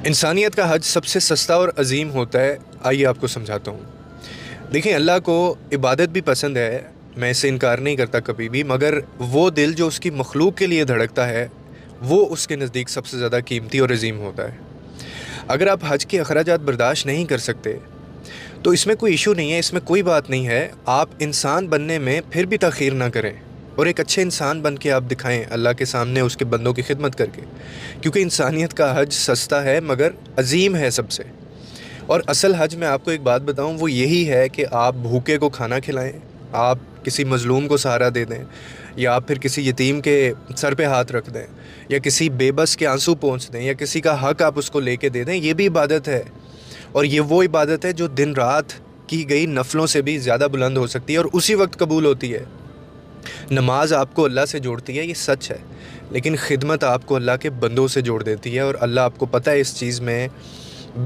انسانیت کا حج سب سے سستا اور عظیم ہوتا ہے. آئیے آپ کو سمجھاتا ہوں. دیکھیں، اللہ کو عبادت بھی پسند ہے، میں اس سے انکار نہیں کرتا کبھی بھی، مگر وہ دل جو اس کی مخلوق کے لیے دھڑکتا ہے وہ اس کے نزدیک سب سے زیادہ قیمتی اور عظیم ہوتا ہے. اگر آپ حج کے اخراجات برداشت نہیں کر سکتے تو اس میں کوئی ایشو نہیں ہے، اس میں کوئی بات نہیں ہے. آپ انسان بننے میں پھر بھی تاخیر نہ کریں اور ایک اچھے انسان بن کے آپ دکھائیں اللہ کے سامنے اس کے بندوں کی خدمت کر کے، کیونکہ انسانیت کا حج سستا ہے مگر عظیم ہے سب سے. اور اصل حج میں آپ کو ایک بات بتاؤں، وہ یہی ہے کہ آپ بھوکے کو کھانا کھلائیں، آپ کسی مظلوم کو سہارا دے دیں، یا آپ پھر کسی یتیم کے سر پہ ہاتھ رکھ دیں، یا کسی بے بس کے آنسو پہنچ دیں، یا کسی کا حق آپ اس کو لے کے دے دیں. یہ بھی عبادت ہے، اور یہ وہ عبادت ہے جو دن رات کی گئی نفلوں سے بھی زیادہ بلند ہو سکتی ہے اور اسی وقت قبول ہوتی ہے. نماز آپ کو اللہ سے جوڑتی ہے، یہ سچ ہے، لیکن خدمت آپ کو اللہ کے بندوں سے جوڑ دیتی ہے. اور اللہ آپ کو پتہ ہے اس چیز میں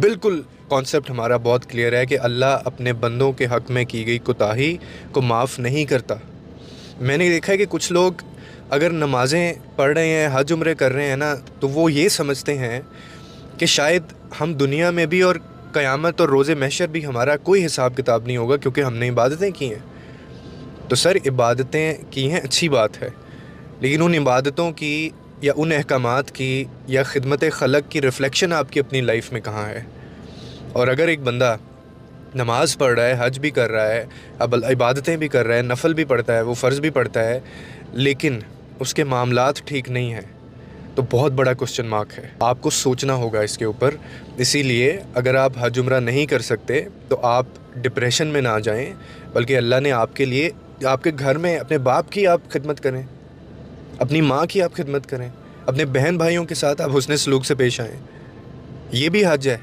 بالکل کانسیپٹ ہمارا بہت کلیئر ہے کہ اللہ اپنے بندوں کے حق میں کی گئی کوتاہی کو معاف نہیں کرتا. میں نے دیکھا ہے کہ کچھ لوگ اگر نمازیں پڑھ رہے ہیں، حج عمرے کر رہے ہیں نا، تو وہ یہ سمجھتے ہیں کہ شاید ہم دنیا میں بھی اور قیامت اور روز محشر بھی ہمارا کوئی حساب کتاب نہیں ہوگا کیونکہ ہم نے عبادتیں کی ہیں. تو سر، عبادتیں کی ہیں اچھی بات ہے، لیکن ان عبادتوں کی یا ان احکامات کی یا خدمت خلق کی ریفلیکشن آپ کی اپنی لائف میں کہاں ہے؟ اور اگر ایک بندہ نماز پڑھ رہا ہے، حج بھی کر رہا ہے، اب عبادتیں بھی کر رہا ہے، نفل بھی پڑھتا ہے، وہ فرض بھی پڑھتا ہے، لیکن اس کے معاملات ٹھیک نہیں ہیں، تو بہت بڑا کوسچن مارک ہے. آپ کو سوچنا ہوگا اس کے اوپر. اسی لیے اگر آپ حج عمرہ نہیں کر سکتے تو آپ ڈپریشن میں نہ جائیں، بلکہ اللہ نے آپ کے لیے آپ کے گھر میں اپنے باپ کی آپ خدمت کریں، اپنی ماں کی آپ خدمت کریں، اپنے بہن بھائیوں کے ساتھ آپ حسن سلوک سے پیش آئیں. یہ بھی حج ہے.